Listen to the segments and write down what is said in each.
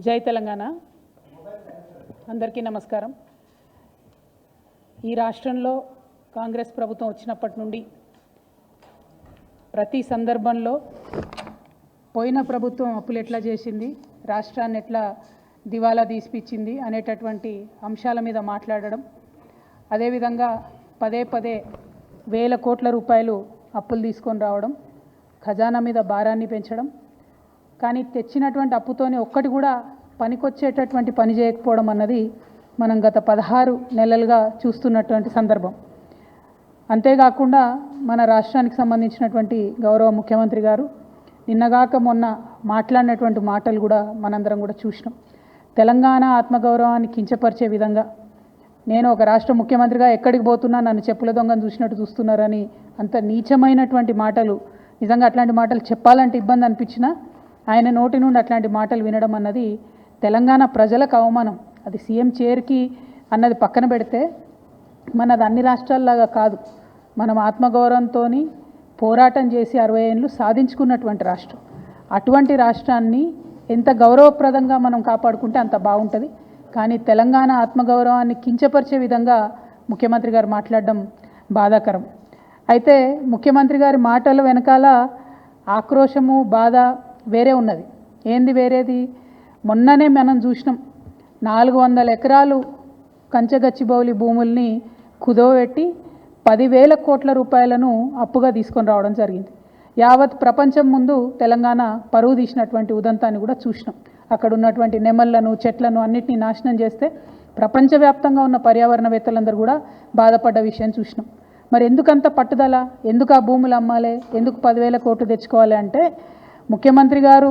జై తెలంగాణ. అందరికీ నమస్కారం. ఈ రాష్ట్రంలో కాంగ్రెస్ ప్రభుత్వం వచ్చినప్పటి నుండి ప్రతి సందర్భంలో పోయిన ప్రభుత్వం అప్పులు ఎట్లా చేసింది, రాష్ట్రాన్ని ఎట్లా దివాలా తీసిపించింది అనేటటువంటి అంశాల మీద మాట్లాడడం, అదేవిధంగా పదే పదే వేల కోట్ల రూపాయలు అప్పులు తీసుకొని రావడం, ఖజానా మీద భారాన్ని పెంచడం, కానీ తెచ్చినటువంటి అప్పుతోనే ఒక్కటి కూడా పనికొచ్చేటటువంటి పని చేయకపోవడం అన్నది మనం గత 16 నెలలుగా చూస్తున్నటువంటి సందర్భం. అంతేకాకుండా మన రాష్ట్రానికి సంబంధించినటువంటి గౌరవ ముఖ్యమంత్రి గారు నిన్నగాక మొన్న మాట్లాడినటువంటి మాటలు కూడా మనందరం కూడా చూసినాం. తెలంగాణ ఆత్మగౌరవాన్ని కించపరిచే విధంగా, నేను ఒక రాష్ట్ర ముఖ్యమంత్రిగా ఎక్కడికి పోతున్నా నన్ను చెప్పుల దొంగను చూసినట్టు చూస్తున్నారని అంత నీచమైనటువంటి మాటలు, నిజంగా అట్లాంటి మాటలు చెప్పాలంటే ఇబ్బంది అనిపించినా ఆయన నోటి నుండి అట్లాంటి మాటలు వినడం అన్నది తెలంగాణ ప్రజలకు అవమానం. అది సీఎం చైర్కి అన్నది పక్కన పెడితే మనది అన్ని రాష్ట్రాల్లాగా కాదు. మనం ఆత్మగౌరవంతో పోరాటం చేసి 60 ఏళ్ళు సాధించుకున్నటువంటి రాష్ట్రం. అటువంటి రాష్ట్రాన్ని ఎంత గౌరవప్రదంగా మనం కాపాడుకుంటే అంత బాగుంటుంది. కానీ తెలంగాణ ఆత్మగౌరవాన్ని కించపరిచే విధంగా ముఖ్యమంత్రి గారు మాట్లాడడం బాధాకరం. అయితే ముఖ్యమంత్రి గారి మాటల వెనకాల ఆక్రోశము, బాధ వేరే ఉన్నది. ఏంది వేరేది? మొన్ననే మనం చూసినాం, 400 ఎకరాలు కంచగచ్చిబౌలి భూముల్ని కుదోబెట్టి 10,000 కోట్ల రూపాయలను అప్పుగా తీసుకొని రావడం జరిగింది. యావత్ ప్రపంచం ముందు తెలంగాణ పరువు తీసినటువంటి ఉదంతాన్ని కూడా చూసినాం. అక్కడ ఉన్నటువంటి నెమళ్లను, చెట్లను అన్నిటినీ నాశనం చేస్తే ప్రపంచవ్యాప్తంగా ఉన్న పర్యావరణవేత్తలందరూ కూడా బాధపడ్డ విషయం చూసినాం. మరి ఎందుకంత పట్టుదల? ఎందుకు ఆ భూములు అమ్మాలి? ఎందుకు 10,000 కోట్లు తెచ్చుకోవాలి అంటే ముఖ్యమంత్రి గారు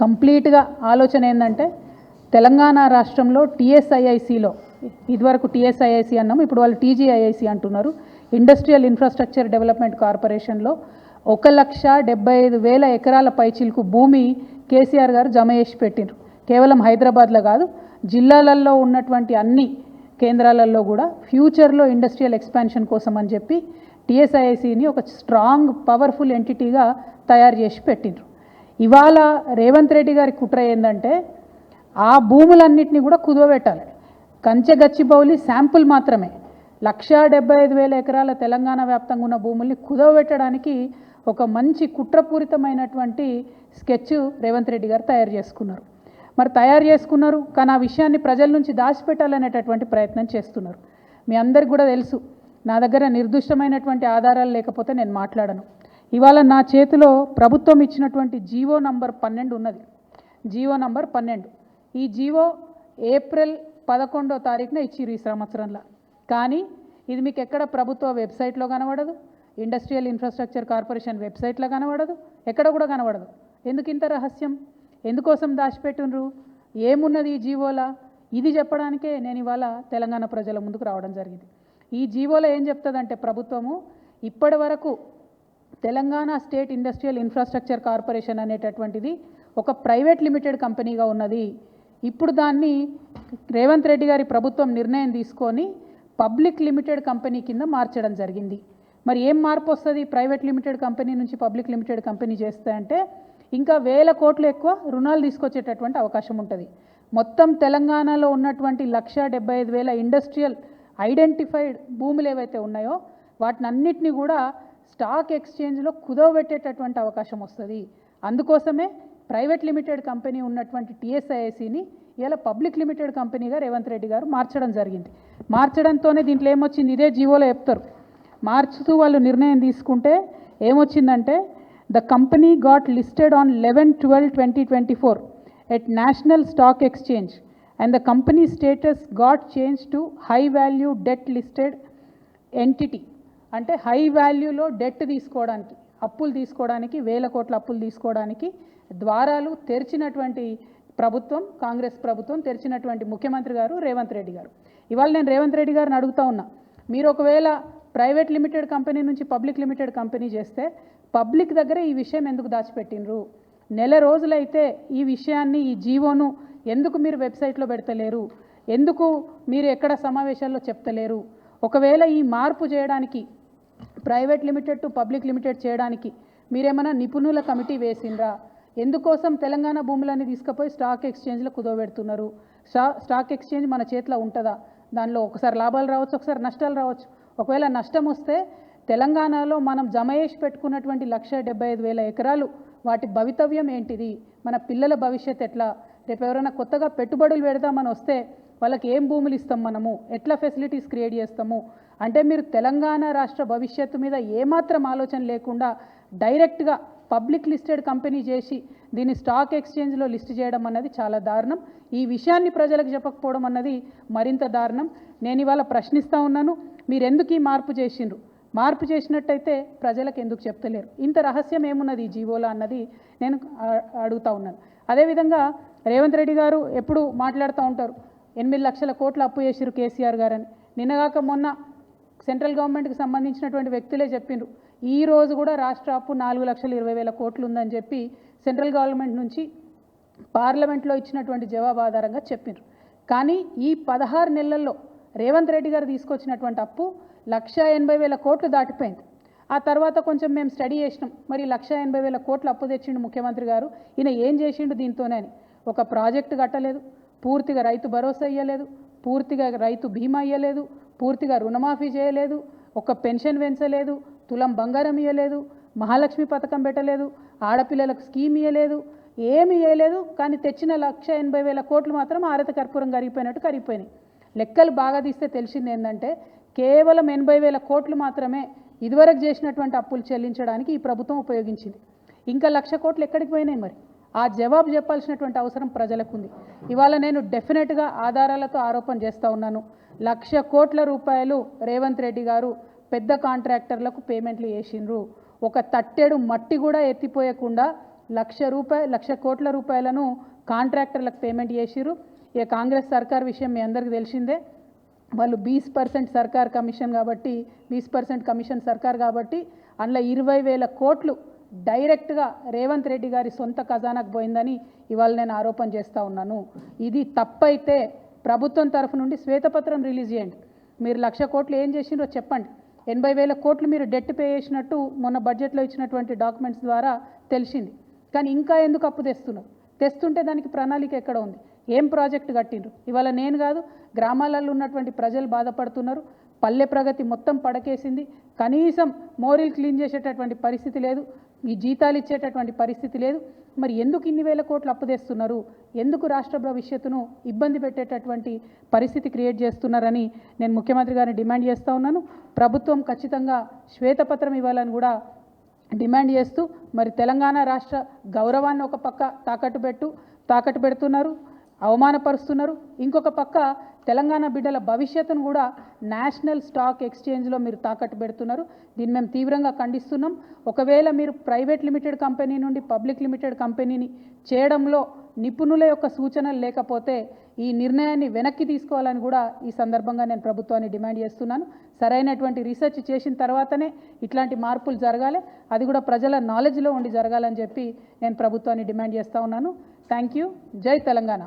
కంప్లీట్గా ఆలోచన ఏంటంటే తెలంగాణ రాష్ట్రంలో టీఎస్ఐఐసిలో, ఇదివరకు టీఎస్ఐఐసి అన్నాము, ఇప్పుడు వాళ్ళు టీజీఐఐసి అంటున్నారు, ఇండస్ట్రియల్ ఇన్ఫ్రాస్ట్రక్చర్ డెవలప్మెంట్ కార్పొరేషన్లో 1,75,000 ఎకరాల పైచిలకు భూమి కేసీఆర్ గారు జమ చేసి పెట్టిండ్రు. కేవలం హైదరాబాద్లో కాదు, జిల్లాలలో ఉన్నటువంటి అన్ని కేంద్రాలలో కూడా ఫ్యూచర్లో ఇండస్ట్రియల్ ఎక్స్పాన్షన్ కోసం అని చెప్పి టీఎస్ఐఐసిని ఒక స్ట్రాంగ్ పవర్ఫుల్ ఎంటిటీగా తయారు చేసి పెట్టిండ్రు. ఇవాళ రేవంత్ రెడ్డి గారి కుట్ర ఏంటంటే ఆ భూములన్నింటినీ కూడా కుదవబెట్టాలి. కంచెగచ్చిబౌలి శాంపుల్ మాత్రమే 1,75,000 ఎకరాల తెలంగాణ వ్యాప్తంగా ఉన్న భూముల్ని కుదవబెట్టడానికి ఒక మంచి కుట్రపూరితమైనటువంటి స్కెచ్ రేవంత్ రెడ్డి గారు తయారు చేసుకున్నారు. మరి తయారు చేసుకున్నారు, కానీ ఆ విషయాన్ని ప్రజల నుంచి దాచిపెట్టాలనేటటువంటి ప్రయత్నం చేస్తున్నారు. మీ అందరికి కూడా తెలుసు, నా దగ్గర నిర్దిష్టమైనటువంటి ఆధారాలు లేకపోతే నేను మాట్లాడను. ఇవాళ నా చేతిలో ప్రభుత్వం ఇచ్చినటువంటి జీవో నంబర్ 12 ఉన్నది. GO number 12. ఈ జీవో ఏప్రిల్ 11వ తారీఖున ఇచ్చిర్రు ఈ సంవత్సరంలో. కానీ ఇది మీకు ఎక్కడ ప్రభుత్వ వెబ్సైట్లో కనబడదు, ఇండస్ట్రియల్ ఇన్ఫ్రాస్ట్రక్చర్ కార్పొరేషన్ వెబ్సైట్లో కనబడదు, ఎక్కడ కూడా కనబడదు. ఎందుకు ఇంత రహస్యం? ఎందుకోసం దాచిపెట్టినరు? ఏమున్నది ఈ జీవోలా? ఇది చెప్పడానికే నేను ఇవాళ తెలంగాణ ప్రజల ముందుకు రావడం జరిగింది. ఈ జీవోలో ఏం చెప్తుందంటే ప్రభుత్వము ఇప్పటి వరకు Telangana state industrial infrastructure corporation అనేటటువంటిది ఒక ప్రైవేట్ లిమిటెడ్ కంపెనీగా ఉన్నది. ఇప్పుడు దాన్ని రేవంత్ రెడ్డి గారి ప్రభుత్వం నిర్ణయం తీసుకొని పబ్లిక్ లిమిటెడ్ కంపెనీ కింద మార్చడం జరిగింది. మరి ఏం మార్పు వస్తుంది ప్రైవేట్ లిమిటెడ్ కంపెనీ నుంచి పబ్లిక్ లిమిటెడ్ కంపెనీ చేస్తే అంటే ఇంకా 1,000 కోట్లు ఎక్కువ రుణాలు తీసుకొచ్చేటటువంటి అవకాశం ఉంటుంది. మొత్తం తెలంగాణలో ఉన్నటువంటి 1,75,000 ఇండస్ట్రియల్ ఐడెంటిఫైడ్ భూములు ఏవైతే ఉన్నాయో వాటిని అన్నిటినీ కూడా స్టాక్ ఎక్స్చేంజ్లో కుదవబెట్టేటటువంటి అవకాశం వస్తుంది. అందుకోసమే ప్రైవేట్ లిమిటెడ్ కంపెనీ ఉన్నటువంటి టీఎస్ఐఐసిని ఇలా పబ్లిక్ లిమిటెడ్ కంపెనీగా రేవంత్ రెడ్డి గారు మార్చడం జరిగింది. మార్చడంతోనే దీంట్లో ఏమొచ్చింది, ఇదే జీవోలో చెప్తారు. మార్చుతూ వాళ్ళు నిర్ణయం తీసుకుంటే ఏమొచ్చిందంటే the company got listed on 11/12/2024 at National Stock Exchange and the company status got change to high value debt listed entity. అంటే హై వాల్యూలో డెట్ తీసుకోవడానికి, అప్పులు తీసుకోవడానికి, 1,000 కోట్ల అప్పులు తీసుకోవడానికి ద్వారాలు తెరిచినటువంటి ప్రభుత్వం కాంగ్రెస్ ప్రభుత్వం, తెరిచినటువంటి ముఖ్యమంత్రి గారు రేవంత్ రెడ్డి గారు. ఇవాళ నేను రేవంత్ రెడ్డి గారిని అడుగుతా ఉన్నా, మీరు ఒకవేళ ప్రైవేట్ లిమిటెడ్ కంపెనీ నుంచి పబ్లిక్ లిమిటెడ్ కంపెనీ చేస్తే పబ్లిక్ దగ్గర ఈ విషయం ఎందుకు దాచిపెట్టినరు? నెల రోజులైతే ఈ విషయాన్ని, ఈ జీవోను ఎందుకు మీరు వెబ్సైట్లో పెడతలేరు? ఎందుకు మీరు ఎక్కడ సమావేశాల్లో చెప్తలేరు? ఒకవేళ ఈ మార్పు చేయడానికి, private limited to public limited చేయడానికి మీరేమైనా నిపుణుల కమిటీ వేసిండ్రా? ఎందుకోసం తెలంగాణ భూములన్నీ తీసుకుపోయి స్టాక్ ఎక్స్చేంజ్లో కుదోబెడుతున్నారు? స్టాక్ ఎక్స్చేంజ్ మన చేతిలో ఉంటుందా? దానిలో ఒకసారి లాభాలు రావచ్చు, ఒకసారి నష్టాలు రావచ్చు. ఒకవేళ నష్టం వస్తే తెలంగాణలో మనం జమ చేసి పెట్టుకున్నటువంటి 1,75,000 ఎకరాలు వాటి భవితవ్యం ఏంటిది? మన పిల్లల భవిష్యత్ ఎట్లా? రేపు ఎవరైనా కొత్తగా పెట్టుబడులు పెడదామని వస్తే వాళ్ళకి ఏం భూములు ఇస్తాం, మనము ఎట్లా ఫెసిలిటీస్ క్రియేట్ చేస్తాము అంటే మీరు తెలంగాణ రాష్ట్ర భవిష్యత్తు మీద ఏమాత్రం ఆలోచన లేకుండా డైరెక్ట్గా పబ్లిక్ లిస్టెడ్ కంపెనీ చేసి దీన్ని స్టాక్ ఎక్స్చేంజ్లో లిస్ట్ చేయడం అన్నది చాలా దారుణం. ఈ విషయాన్ని ప్రజలకు చెప్పకపోవడం అన్నది మరింత దారుణం. నేను ఇవాళ ప్రశ్నిస్తూ ఉన్నాను, మీరు ఎందుకు ఈ మార్పు చేసిండ్రు? మార్పు చేసినట్టయితే ప్రజలకు ఎందుకు చెప్తలేరు? ఇంత రహస్యం ఏమున్నది ఈ జీవోలో అన్నది నేను అడుగుతూ ఉన్నాను. అదేవిధంగా రేవంత్ రెడ్డి గారు ఎప్పుడు మాట్లాడుతూ ఉంటారు, 8 లక్షల కోట్ల అప్పు చేసిరు కేసీఆర్ గారని. నిన్నగాక మొన్న సెంట్రల్ గవర్నమెంట్కి సంబంధించినటువంటి వ్యక్తులే చెప్పిండ్రు, ఈ రోజు కూడా రాష్ట్ర అప్పు 4,20,000 కోట్లు ఉందని చెప్పి సెంట్రల్ గవర్నమెంట్ నుంచి పార్లమెంట్లో ఇచ్చినటువంటి జవాబు ఆధారంగా చెప్పిండ్రు. కానీ ఈ 16 నెలల్లో రేవంత్ రెడ్డి గారు తీసుకొచ్చినటువంటి అప్పు 1,80,000 కోట్లు దాటిపోయింది. ఆ తర్వాత కొంచెం మేము స్టడీ చేసినాం, మరి 1,80,000 కోట్లు అప్పు తెచ్చిండు ముఖ్యమంత్రి గారు, ఈయన ఏం చేసిండు దీంతోనే అని. ఒక ప్రాజెక్టు కట్టలేదు, పూర్తిగా రైతు భరోసా ఇయ్యలేదు, పూర్తిగా రైతు బీమా ఇయ్యలేదు, పూర్తిగా రుణమాఫీ చేయలేదు, ఒక పెన్షన్ పెంచలేదు, తులం బంగారం ఇయ్యలేదు, మహాలక్ష్మి పథకం పెట్టలేదు, ఆడపిల్లలకు స్కీమ్ ఇయ్యలేదు, ఏమి ఇయ్యలేదు. కానీ తెచ్చిన 1,80,000 కోట్లు మాత్రం ఆరత కర్పూరం కరిగిపోయినట్టు కరిగిపోయినాయి. లెక్కలు బాగా తీస్తే తెలిసింది ఏంటంటే కేవలం 80,000 కోట్లు మాత్రమే ఇదివరకు చేసినటువంటి అప్పులు చెల్లించడానికి ఈ ప్రభుత్వం ఉపయోగించింది. ఇంకా 1,00,000 కోట్లు ఎక్కడికి పోయినాయి? మరి ఆ జవాబు చెప్పాల్సినటువంటి అవసరం ప్రజలకు ఉంది. ఇవాళ నేను డెఫినెట్గా ఆధారాలతో ఆరోపణ చేస్తూ ఉన్నాను, 1,00,000 కోట్ల రూపాయలు రేవంత్ రెడ్డి గారు పెద్ద కాంట్రాక్టర్లకు పేమెంట్లు చేసిండ్రు. ఒక తట్టెడు మట్టి కూడా ఎత్తిపోయకుండా 1,00,000 కోట్ల రూపాయలను కాంట్రాక్టర్లకు పేమెంట్ చేసిరు. ఇక కాంగ్రెస్ సర్కార్ విషయం మీ అందరికీ తెలిసిందే, వాళ్ళు 20% సర్కార్ కమిషన్ కాబట్టి 20% కమిషన్ సర్కార్ కాబట్టి అందులో 20,000 కోట్లు డైరెక్ట్గా రేవంత్ రెడ్డి గారి సొంత ఖజానాకు పోయిందని ఇవాళ నేను ఆరోపణ చేస్తూ ఉన్నాను. ఇది తప్పైతే ప్రభుత్వం తరఫు నుండి శ్వేతపత్రం రిలీజ్ చేయండి. మీరు 1,00,000 కోట్లు ఏం చేసిండ్రో చెప్పండి. 80,000 కోట్లు మీరు డెట్ పే చేసినట్టు మొన్న బడ్జెట్లో ఇచ్చినటువంటి డాక్యుమెంట్స్ ద్వారా తెలిసింది. కానీ ఇంకా ఎందుకు అప్పు తెస్తున్నారు? తెస్తుంటే దానికి ప్రణాళిక ఎక్కడ ఉంది? ఏం ప్రాజెక్టు కట్టిండ్రు? ఇవాళ నేను కాదు, గ్రామాలలో ఉన్నటువంటి ప్రజలు బాధపడుతున్నారు. పల్లె ప్రగతి మొత్తం పడకేసింది. కనీసం మోరీలు క్లీన్ చేసేటటువంటి పరిస్థితి లేదు, ఈ జీతాలు ఇచ్చేటటువంటి పరిస్థితి లేదు. మరి ఎందుకు ఇన్ని వేల కోట్లు అప్పు తెస్తున్నారు? ఎందుకు రాష్ట్ర భవిష్యత్తును ఇబ్బంది పెట్టేటటువంటి పరిస్థితి క్రియేట్ చేస్తున్నారని నేను ముఖ్యమంత్రి గారిని డిమాండ్ చేస్తూ ఉన్నాను. ప్రభుత్వం ఖచ్చితంగా శ్వేతపత్రం ఇవ్వాలని కూడా డిమాండ్ చేస్తూ, మరి తెలంగాణ రాష్ట్ర గౌరవాన్ని ఒక పక్క తాకట్టు పెడుతున్నారు, అవమానపరుస్తున్నారు. ఇంకొక పక్క తెలంగాణ బిడ్డల భవిష్యత్తును కూడా నేషనల్ స్టాక్ ఎక్స్చేంజ్లో మీరు తాకట్టు పెడుతున్నారు. దీన్ని మేము తీవ్రంగా ఖండిస్తున్నాం. ఒకవేళ మీరు ప్రైవేట్ లిమిటెడ్ కంపెనీ నుండి పబ్లిక్ లిమిటెడ్ కంపెనీని చేయడంలో నిపుణుల యొక్క సూచనలు లేకపోతే ఈ నిర్ణయాన్ని వెనక్కి తీసుకోవాలని కూడా ఈ సందర్భంగా నేను ప్రభుత్వాన్ని డిమాండ్ చేస్తున్నాను. సరైనటువంటి రీసెర్చ్ చేసిన తర్వాతనే ఇట్లాంటి మార్పులు జరగాలి, అది కూడా ప్రజల నాలెడ్జ్లో ఉండి జరగాలని చెప్పి నేను ప్రభుత్వాన్ని డిమాండ్ చేస్తూ ఉన్నాను. Thank you. జై తెలంగాణ.